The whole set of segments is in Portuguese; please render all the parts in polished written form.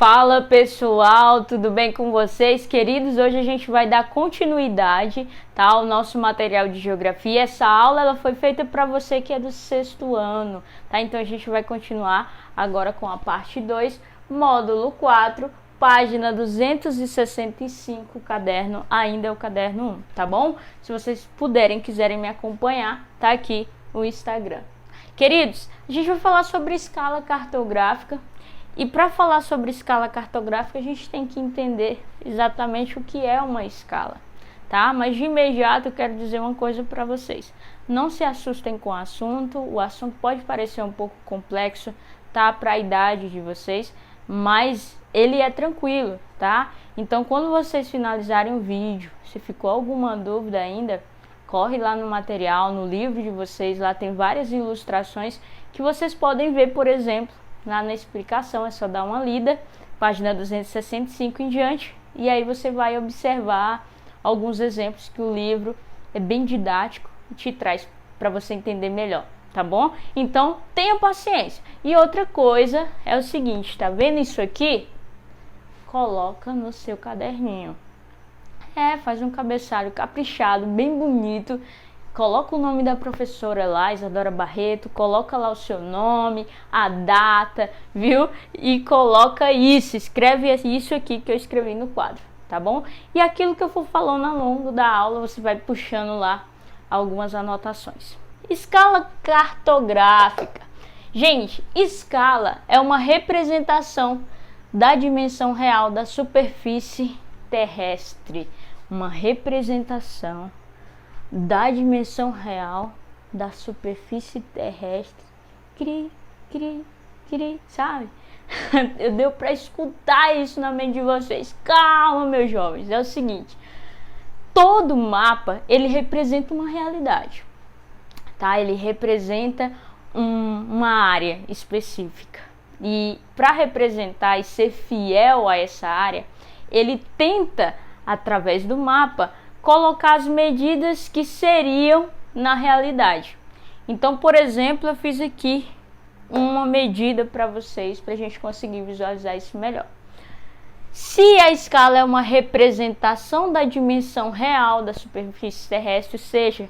Fala pessoal, tudo bem com vocês, queridos? Hoje a gente vai dar continuidade, tá, ao nosso material de geografia. Essa aula ela foi feita para você que é do sexto ano, tá? Então a gente vai continuar agora com a parte 2, módulo 4, página 265, caderno, ainda é o caderno 1, tá bom? Se vocês quiserem me acompanhar, tá aqui o Instagram. Queridos, a gente vai falar sobre escala cartográfica. E para falar sobre escala cartográfica, a gente tem que entender exatamente o que é uma escala, tá? Mas de imediato eu quero dizer uma coisa para vocês. Não se assustem com o assunto pode parecer um pouco complexo, tá? Para a idade de vocês, mas ele é tranquilo, tá? Então, quando vocês finalizarem o vídeo, se ficou alguma dúvida ainda, corre lá no material, no livro de vocês, lá tem várias ilustrações que vocês podem ver, por exemplo, lá na explicação, é só dar uma lida, página 265 em diante, e aí você vai observar alguns exemplos que o livro é bem didático e te traz para você entender melhor, tá bom? Então, tenha paciência. E outra coisa é o seguinte, tá vendo isso aqui? Coloca no seu caderninho. Faz um cabeçalho caprichado, bem bonito. Coloca o nome da professora lá, Isadora Barreto, coloca lá o seu nome, a data, viu? E coloca isso, escreve isso aqui que eu escrevi no quadro, tá bom? E aquilo que eu for falando ao longo da aula, você vai puxando lá algumas anotações. Escala cartográfica. Gente, escala é uma representação da dimensão real da superfície terrestre. Uma representação da dimensão real da superfície terrestre. Sabe? Deu para escutar isso na mente de vocês. Calma, meus jovens. É o seguinte: todo mapa ele representa uma realidade, tá? Ele representa uma área específica. E para representar e ser fiel a essa área, ele tenta, através do mapa, colocar as medidas que seriam na realidade. Então, por exemplo, eu fiz aqui uma medida para vocês, para a gente conseguir visualizar isso melhor. Se a escala é uma representação da dimensão real da superfície terrestre, ou seja,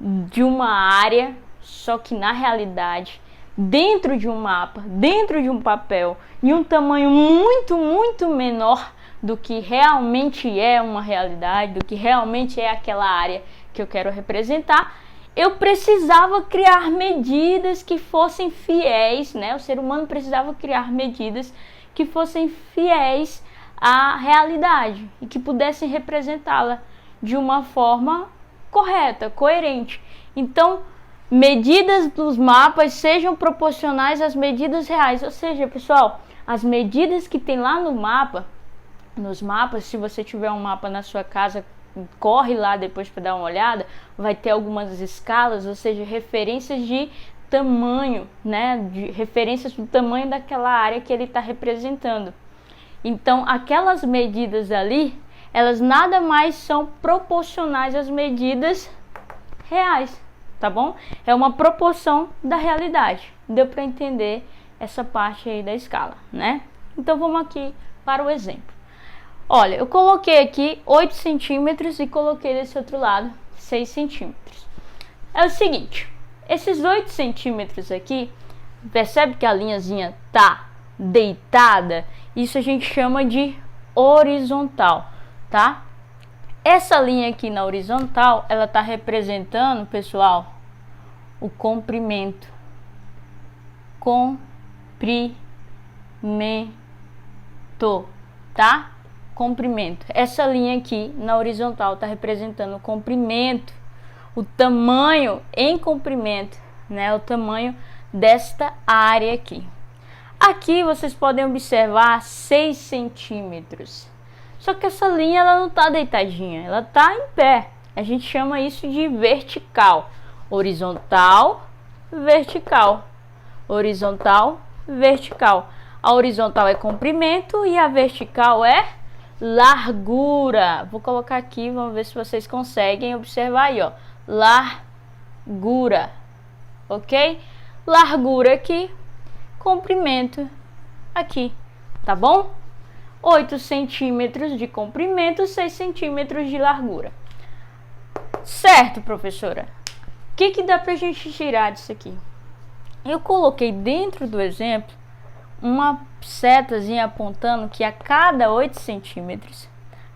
de uma área, só que na realidade, dentro de um mapa, dentro de um papel, em um tamanho muito menor do que realmente é uma realidade, do que realmente é aquela área que eu quero representar, eu precisava criar medidas que fossem fiéis, né? O ser humano precisava criar medidas que fossem fiéis à realidade e que pudessem representá-la de uma forma correta, coerente. Então, medidas dos mapas sejam proporcionais às medidas reais, ou seja, pessoal, as medidas que tem lá no mapa, nos mapas, se você tiver um mapa na sua casa, corre lá depois para dar uma olhada, vai ter algumas escalas, ou seja, referências de tamanho, né, de referências do tamanho daquela área que ele está representando. Então, aquelas medidas ali, elas nada mais são proporcionais às medidas reais, tá bom? É uma proporção da realidade. Deu para entender essa parte aí da escala, né? Então, vamos aqui para o exemplo. Olha, eu coloquei aqui 8 centímetros e coloquei desse outro lado 6 centímetros. É o seguinte, esses 8 centímetros aqui, percebe que a linhazinha tá deitada? Isso a gente chama de horizontal, tá? Essa linha aqui na horizontal, ela tá representando, pessoal, o comprimento. Comprimento, tá? Comprimento. Essa linha aqui na horizontal está representando o comprimento, o tamanho em comprimento, né? O tamanho desta área aqui. Aqui vocês podem observar 6 centímetros. Só que essa linha ela não está deitadinha, ela está em pé. A gente chama isso de vertical. Horizontal, vertical. Horizontal, vertical. A horizontal é comprimento e a vertical é largura. Vou colocar aqui, vamos ver se vocês conseguem observar aí, ó. Largura, ok? Largura aqui, comprimento aqui, tá bom? 8 centímetros de comprimento, 6 centímetros de largura. Certo, professora? O que dá pra gente tirar disso aqui? Eu coloquei dentro do exemplo uma setazinha apontando que a cada 8 centímetros,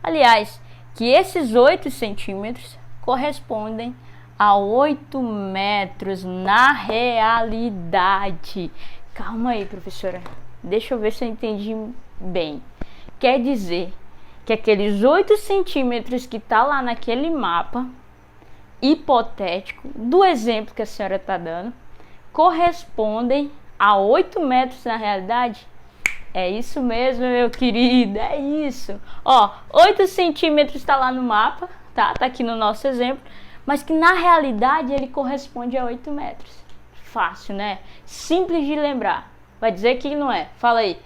aliás, que esses 8 centímetros correspondem a 8 metros na realidade. Calma aí, professora. Deixa eu ver se eu entendi bem. Quer dizer que aqueles 8 centímetros que tá lá naquele mapa hipotético do exemplo que a senhora está dando correspondem a 8 metros na realidade? É isso mesmo, meu querido, é isso. Ó, 8 centímetros está lá no mapa, tá aqui no nosso exemplo, mas que na realidade ele corresponde a 8 metros. Fácil, né? Simples de lembrar. Vai dizer que não é. Fala aí.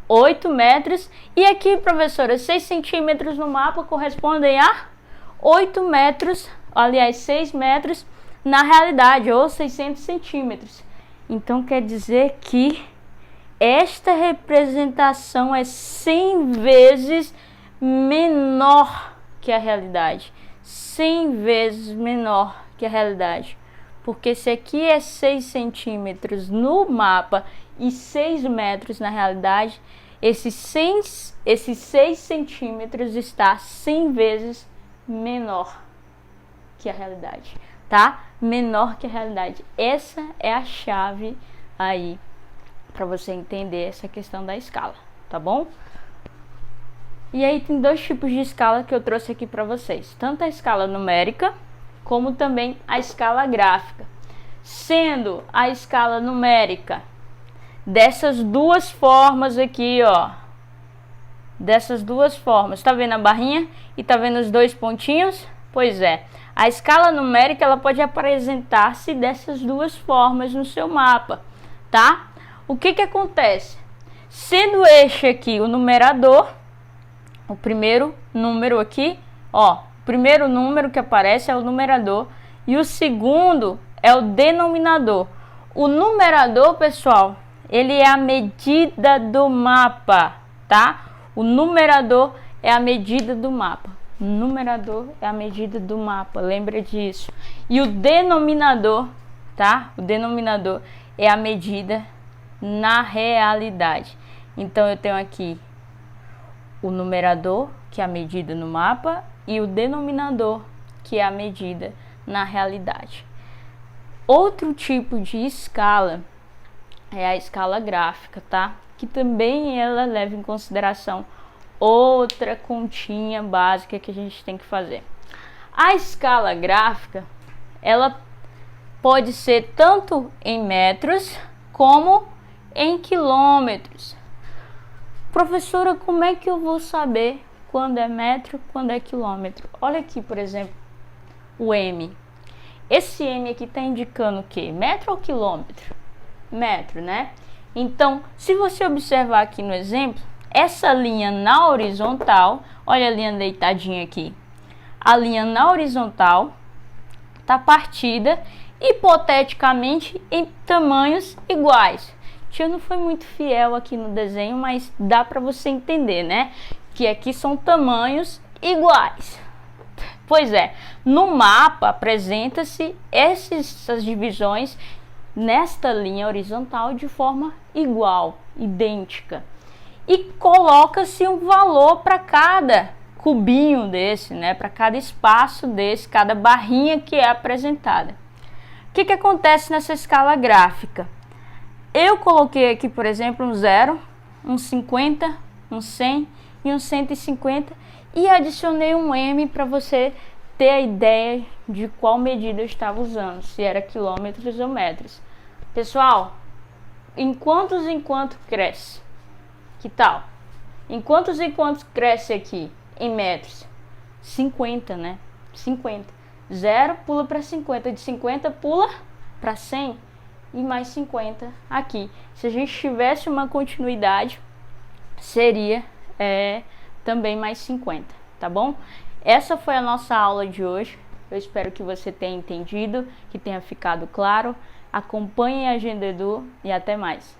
8 metros. E aqui, professora, 6 centímetros no mapa correspondem a 8 metros, aliás, 6 metros na realidade, ou 600 centímetros. Então, quer dizer que esta representação é 100 vezes menor que a realidade. 100 vezes menor que a realidade. Porque se aqui é 6 centímetros no mapa e 6 metros na realidade, esses 6 centímetros está 100 vezes menor que a realidade, tá? Menor que a realidade. Essa é a chave aí para você entender essa questão da escala, tá bom? E aí tem dois tipos de escala que eu trouxe aqui para vocês, tanto a escala numérica como também a escala gráfica. Sendo a escala numérica dessas duas formas aqui, ó. Dessas duas formas. Tá vendo a barrinha e tá vendo os dois pontinhos? Pois é. A escala numérica ela pode apresentar-se dessas duas formas no seu mapa, tá? O que acontece? Sendo este aqui o numerador, o primeiro número aqui, ó, o primeiro número que aparece é o numerador e o segundo é o denominador. O numerador, pessoal, ele é a medida do mapa, tá? O numerador é a medida do mapa. O numerador é a medida do mapa, lembra disso. E o denominador, tá? O denominador é a medida na realidade. Então eu tenho aqui o numerador, que é a medida no mapa, e o denominador, que é a medida na realidade. Outro tipo de escala é a escala gráfica, tá? Que também ela leva em consideração outra continha básica que a gente tem que fazer. A escala gráfica, ela pode ser tanto em metros como em quilômetros. Professora, como é que eu vou saber quando é metro, quando é quilômetro? Olha aqui, por exemplo, o M. Esse M aqui está indicando o quê? Metro ou quilômetro? Metro, né? Então, se você observar aqui no exemplo, essa linha na horizontal, olha a linha deitadinha aqui. A linha na horizontal está partida, hipoteticamente, em tamanhos iguais. Tia não foi muito fiel aqui no desenho, mas dá para você entender, né? Que aqui são tamanhos iguais. Pois é, no mapa apresenta-se essas divisões nesta linha horizontal de forma igual, idêntica. E coloca-se um valor para cada cubinho desse, né? Para cada espaço desse, cada barrinha que é apresentada. O que acontece nessa escala gráfica? Eu coloquei aqui, por exemplo, um 0, um 50, um 100 e um 150 e adicionei um M para você ter a ideia de qual medida eu estava usando, se era quilômetros ou metros. Pessoal, em quantos cresce? Que tal? Em quantos cresce aqui em metros? 50, né? 50. 0 pula para 50, de 50 pula para 100 e mais 50 aqui. Se a gente tivesse uma continuidade, seria também mais 50, tá bom? Essa foi a nossa aula de hoje. Eu espero que você tenha entendido, que tenha ficado claro. Acompanhe a Agenda Edu e até mais.